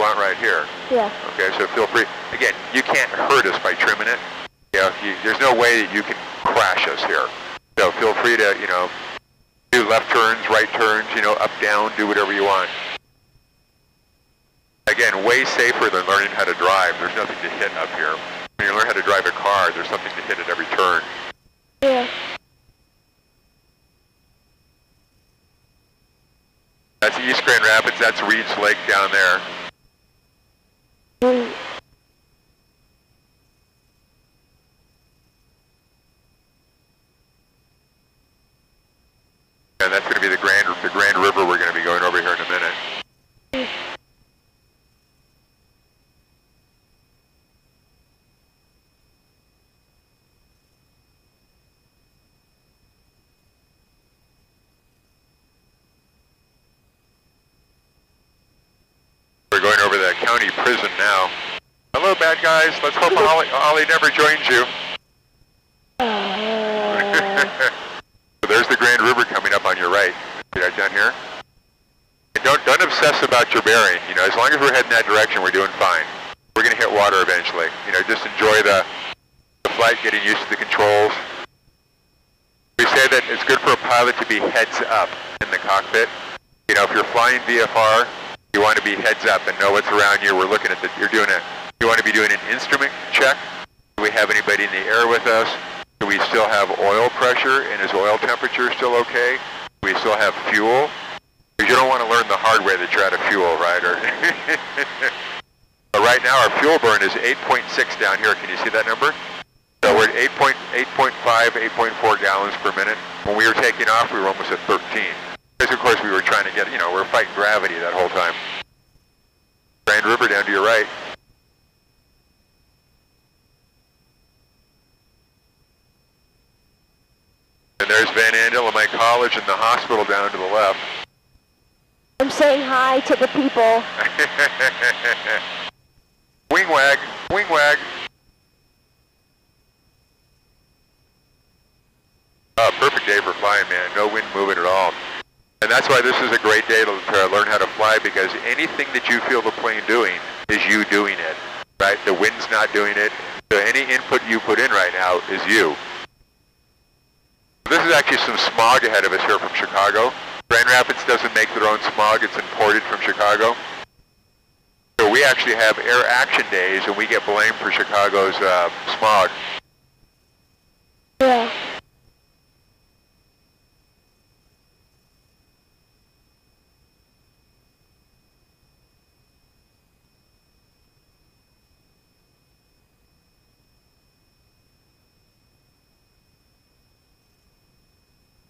want right here. Yeah. Okay, so feel free. Again, you can't hurt us by trimming it. There's no way that you can crash us here. So feel free to, do left turns, right turns, up, down, do whatever you want. Again, way safer than learning how to drive. There's nothing to hit up here. When you learn how to drive a car, there's something to hit at every turn. Yeah. That's East Grand Rapids. That's Reed's Lake down there. And that's going to be the Grand River we're going to be going over here in a minute. We're going over the county prison now. Hello, bad guys. Let's hope Ollie never joins you. So there's the Grand River coming up on your right. See right down here? And don't obsess about your bearing. As long as we're heading that direction, we're doing fine. We're going to hit water eventually. Just enjoy the flight, getting used to the controls. We say that it's good for a pilot to be heads up in the cockpit. If you're flying VFR, you want to be heads up and know what's around you. We're looking at you want to be doing an instrument check. Do we have anybody in the air with us? Do we still have oil pressure, and is oil temperature still okay? Do we still have fuel? Because you don't want to learn the hard way that you're out of fuel, right? But right now our fuel burn is 8.6 down here. Can you see that number? So we're at 8.5, 8.4 gallons per minute. When we were taking off, we were almost at 13. Because of course we were trying to get, we're fighting gravity that whole time. Grand River down to your right. And there's Van Andel and my college and the hospital down to the left. I'm saying hi to the people. Wing wag, wing wag. Perfect day for flying, man. No wind moving at all. And that's why this is a great day to learn how to fly, because anything that you feel the plane doing is you doing it, right? The wind's not doing it. So any input you put in right now is you. This is actually some smog ahead of us here from Chicago. Grand Rapids doesn't make their own smog. It's imported from Chicago. So we actually have air action days, and we get blamed for Chicago's smog. Yeah.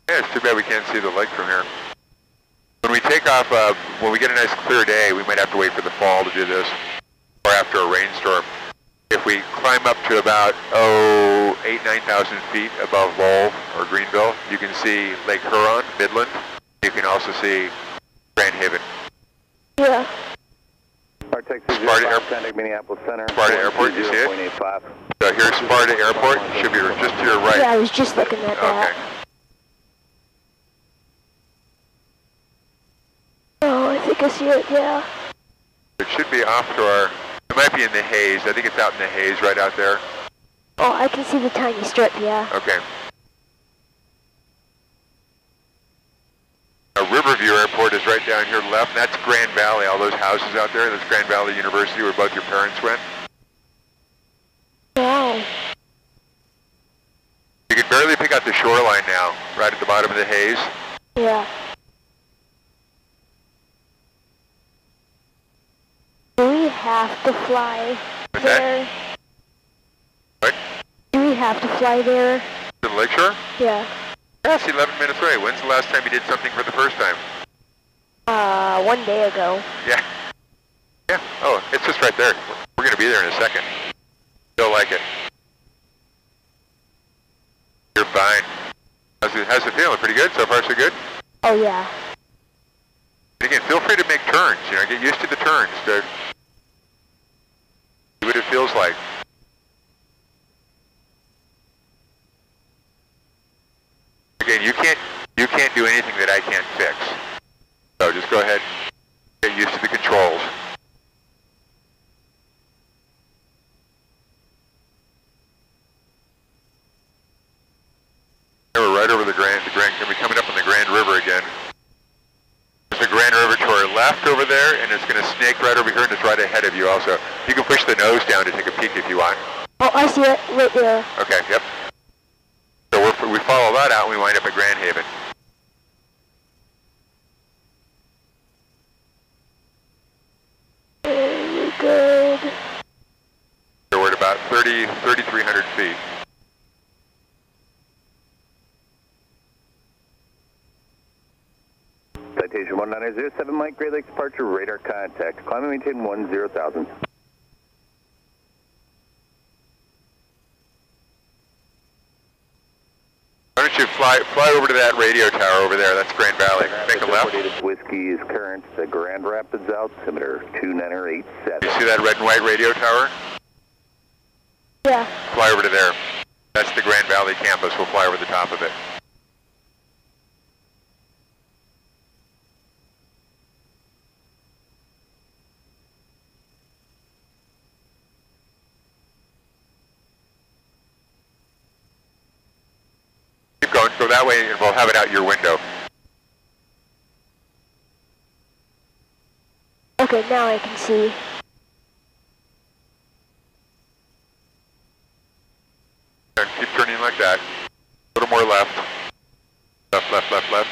Yeah, it's too bad we can't see the lake from here. When we take off, when we get a nice clear day, we might have to wait for the fall to do this, or after a rainstorm. If we climb up to about, 9,000 feet above Lowell or Greenville, you can see Lake Huron, Midland. You can also see Grand Haven. Yeah. Sparta Airport, Minneapolis Center. Sparta Airport, you see it? So here's Sparta Airport. Should be just to your right. Yeah, I was just looking at that. Okay. Oh, I think I see it, yeah. It should be off to our, it might be in the haze. I think it's out in the haze right out there. Oh, I can see the tiny strip, yeah. Okay. Riverview Airport is right down here left. That's Grand Valley, all those houses out there. That's Grand Valley University where both your parents went. Wow. You can barely pick out the shoreline now, right at the bottom of the haze. Yeah. Do we have to fly What's there? that? What? Do we have to fly there? To the lakeshore? Yeah. Yes, 11 minutes away. When's the last time you did something for the first time? 1 day ago. Yeah. Yeah. Oh, it's just right there. We're going to be there in a second. You'll like it. You're fine. How's it feeling? Pretty good? So far so good? Oh, yeah. And again, feel free to make turns. Get used to the turns. To see what it feels like. Again, you can't do anything that I can't fix. So just go ahead, get used to the controls. and it's going to snake right over here, and it's right ahead of you also. You can push the nose down to take a peek if you want. Oh, I see it right there. Okay, yep. So we follow that out, and we wind up at Grand Haven. Very good. So we're at about 3,300 feet. Citation 1907 Mike, Great Lakes departure, radar contact. Climb and maintain 10,000. Why don't you fly over to that radio tower over there? That's Grand Valley. Make a left. Whiskey is current to Grand Rapids altimeter 2987. You see that red and white radio tower? Yeah. Fly over to there. That's the Grand Valley campus. We'll fly over the top of it. Keep going. Go that way, and we'll have it out your window. Okay, now I can see. And keep turning like that. A little more left. Left, left, left, left.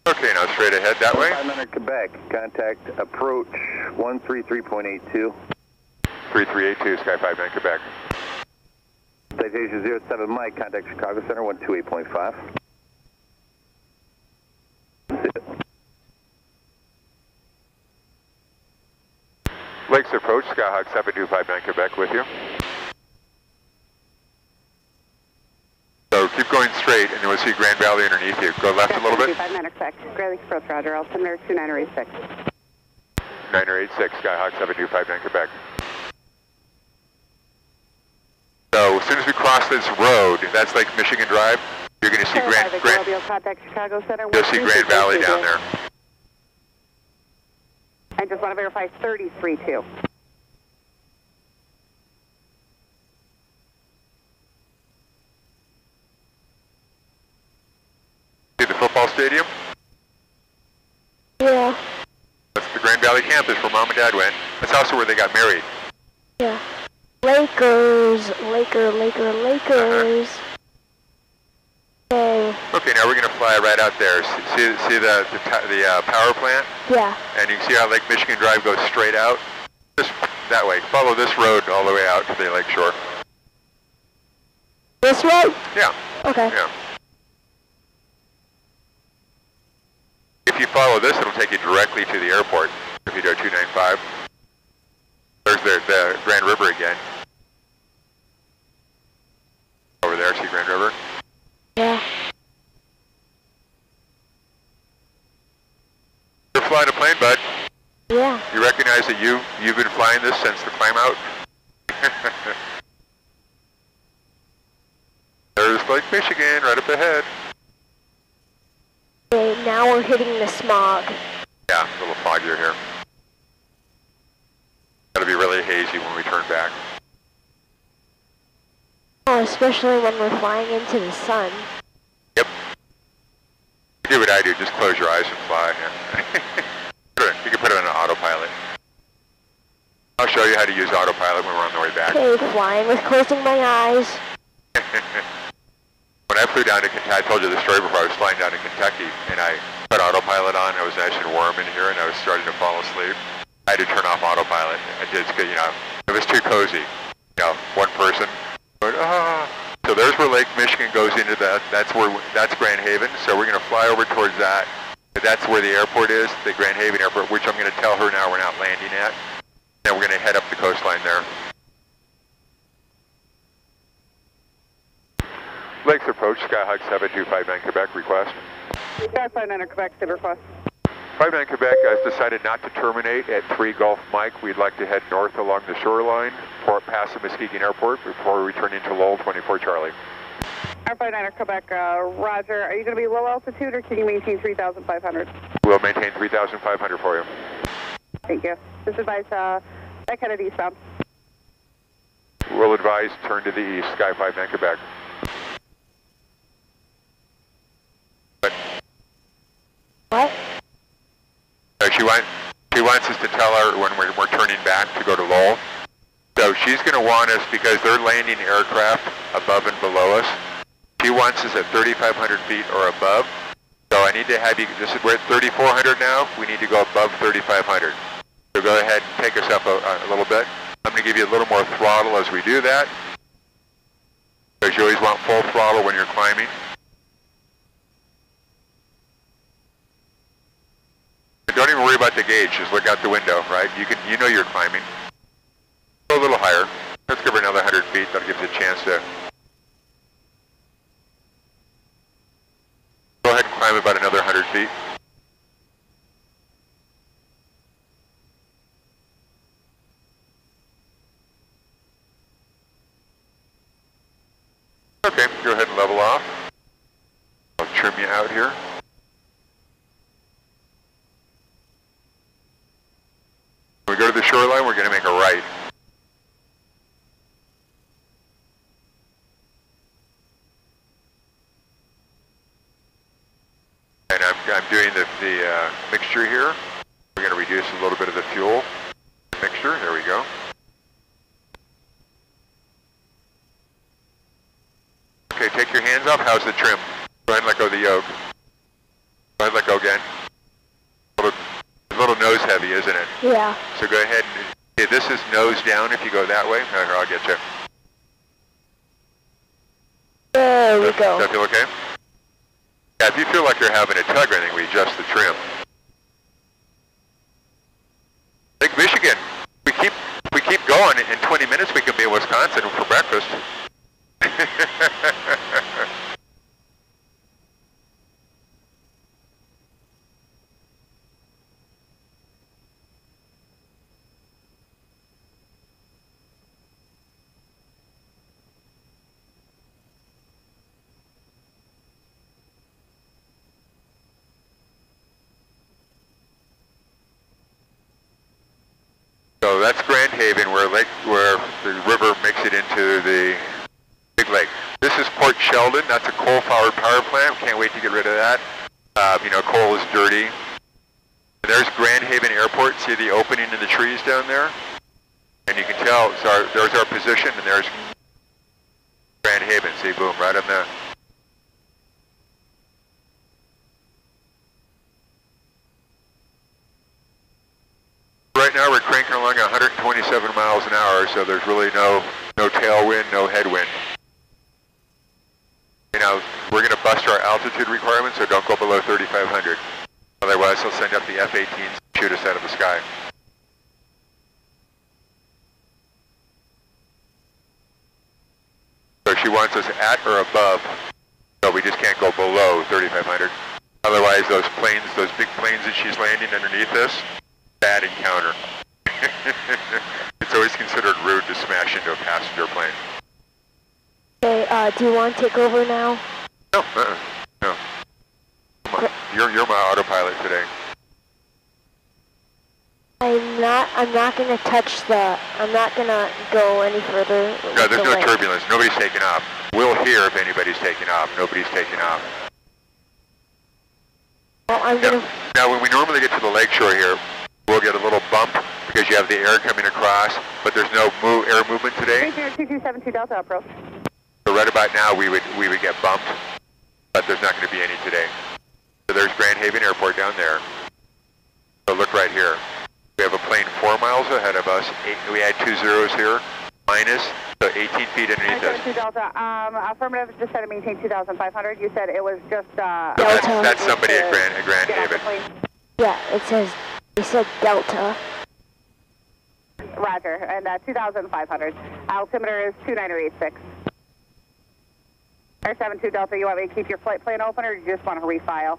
Okay, now straight ahead that way. 500 Quebec, contact approach 133.82. 3382, Sky 59 Quebec. Citation 07 Mike, contact Chicago Center 128.5. Lakes approach, Skyhawk 7259 Quebec with you. So keep going straight, and you'll see Grand Valley underneath you. Go left a little bit. 29 Quebec, Great Lakes approach, Roger, altimeter 2986. 986, Skyhawk 7259 Quebec. So as soon as we cross this road, that's like Michigan Drive, you're going to see Contact Chicago Center. You'll see Grand Valley down there. I just want to verify 33.2. See the football stadium? Yeah. That's the Grand Valley campus where Mom and Dad went. That's also where they got married. Yeah. Lakers. Okay. Okay, now we're going to fly right out there. See the power plant? Yeah. And you can see how Lake Michigan Drive goes straight out? Just that way. Follow this road all the way out to the lake shore. This road? Yeah. Okay. Yeah. If you follow this, it'll take you directly to the airport. If you go 295. There's the Grand River again. Over there, see Grand River? Yeah. You're flying a plane, bud. Yeah. You recognize that you've been flying this since the climb out? There's Lake Michigan right up ahead. Okay, now we're hitting the smog. Yeah, a little foggier here. It'll be really hazy when we turn back. Oh, especially when we're flying into the sun. Yep. Do what I do, just close your eyes and fly. You can put it on an autopilot. I'll show you how to use autopilot when we're on the way back. Okay, flying with closing my eyes. When I flew down to Kentucky, I told you the story before, I was flying down to Kentucky, and I put autopilot on. It was nice and warm in here, and I was starting to fall asleep. I had to turn off autopilot. I did, you know, it was too cozy. You know, one person. But, So there's where Lake Michigan goes into that. That's Grand Haven. So we're going to fly over towards that. That's where the airport is, the Grand Haven Airport, which I'm going to tell her now we're not landing at. Then we're going to head up the coastline there. Lakes approach, Skyhawk 7259 Quebec, request. Sky 59 Quebec, state request. 59 Quebec has decided not to terminate at 3 Gulf Mike. We'd like to head north along the shoreline, past the Muskegon Airport before we return into Lowell 24 Charlie. R59 Quebec, Roger. Are you going to be low altitude or can you maintain 3,500? We'll maintain 3,500 for you. Thank you. Just advise back headed eastbound. We'll advise turn to the east, Sky 59 Quebec. She wants us to tell her when we're turning back to go to Lowell. So she's going to want us, because they're landing aircraft above and below us, she wants us at 3,500 feet or above. So I need to have you, we're at 3,400 now, we need to go above 3,500. So go ahead and take us up a little bit. I'm going to give you a little more throttle as we do that, because you always want full throttle when you're climbing. Don't even worry about the gauge, just look out the window, right? You know you're climbing. Go a little higher. Let's give her another 100 feet, that'll give us a chance to go ahead and climb about another 100 feet. Okay, go ahead and level off. I'll trim you out here. When we go to the shoreline, we're going to make a right. And I'm doing the mixture here. We're going to reduce a little bit of the fuel mixture. There we go. Okay, take your hands off. How's the trim? Go ahead and let go of the yoke. Go ahead and let go again. A little nose heavy, isn't it? Yeah. So go ahead and, okay, this is nose down if you go that way. Here, I'll get you. There we go. Does that feel okay? Yeah, if you feel like you're having a tug or anything, we adjust the trim. Lake Michigan, we keep going. In 20 minutes we can be in Wisconsin for breakfast. So that's Grand Haven, where the river makes it into the big lake. This is Port Sheldon. That's a coal-fired power plant. Can't wait to get rid of that. You know, coal is dirty. And there's Grand Haven Airport. See the opening in the trees down there? And you can tell, there's our position, and there's Grand Haven. See, boom, right on the... Right now we're cranking along 127 miles an hour, so there's really no tailwind, no headwind. You know, we're going to bust our altitude requirements, so don't go below 3,500. Otherwise, they'll send up the F-18s and shoot us out of the sky. So she wants us at or above, so we just can't go below 3,500. Otherwise, those planes, those big planes that she's landing underneath us, bad encounter. It's always considered rude to smash into a passenger plane. Okay, do you want to take over now? No, no. You're my autopilot today. I'm not gonna touch I'm not gonna go any further. No, there's no turbulence. Nobody's taking off. We'll hear if anybody's taking off. Nobody's taking off. Well, I'm gonna... Now, when we normally get to the lakeshore here, we'll get a little bump because you have the air coming across, but there's no air movement today. 30272 Delta approach. So right about now we would get bumped, but there's not going to be any today. So there's Grand Haven Airport down there. So look right here. We have a plane 4 miles ahead of us. We had 2 zeros here, minus, so 18 feet underneath us. 2 Delta. Affirmative, just said to maintain 2,500. You said it was just... that's somebody at Grand Haven. Yeah, it said Delta. Roger, and 2,500. Altimeter is 2986. Air 72 Delta, you want me to keep your flight plan open, or do you just want to refile?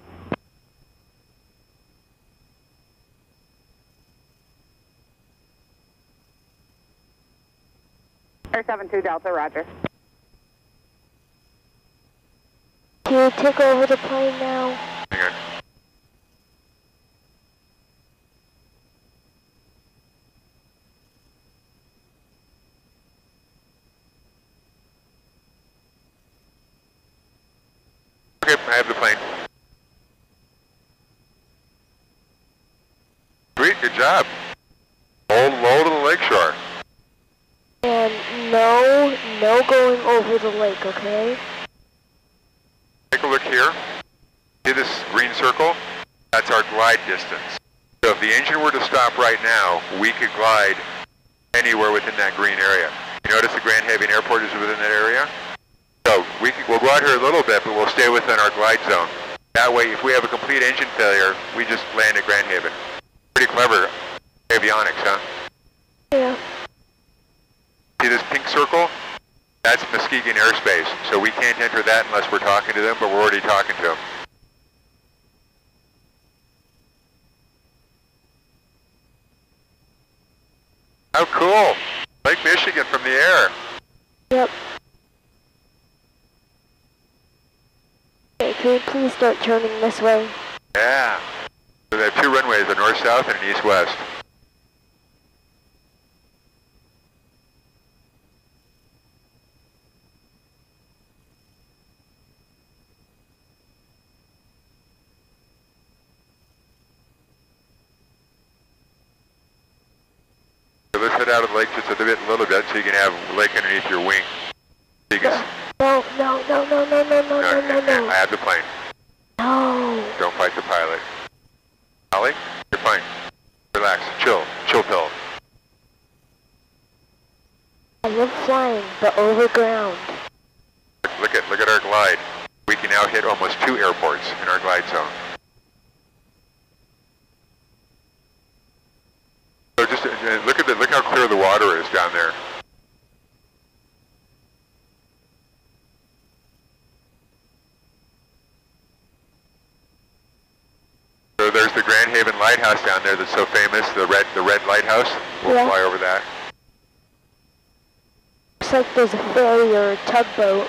Air 72 Delta, roger. Can you take over the plane now? Hang on. Okay, I have the plane. up. Low to the lakeshore. And no going over the lake, okay? Take a look here. See this green circle? That's our glide distance. So if the engine were to stop right now, we could glide anywhere within that green area. You notice the Grand Haven Airport is within that area? So we'll go out here a little bit, but we'll stay within our glide zone. That way, if we have a complete engine failure, we just land at Grand Haven. Pretty clever avionics, huh? Yeah. See this pink circle? That's Muskegon airspace. So we can't enter that unless we're talking to them, but we're already talking to them. How cool! Lake Michigan from the air. Yep. Okay, can we please start turning this way? Yeah. So they have two runways, a north-south and an east-west. So let's head out of the lake just a little bit so you can have lake underneath your wing. So you can No. I have the plane. No. Don't fight the pilot. Ollie, you're fine. Relax. Chill pill. I love flying, but over ground. Look at our glide. We can now hit almost 2 airports in our glide zone. So just look how clear the water is down there. So there's the Grand Haven Lighthouse down there that's so famous, the red lighthouse. We'll fly over that. Looks like there's a ferry or a tugboat.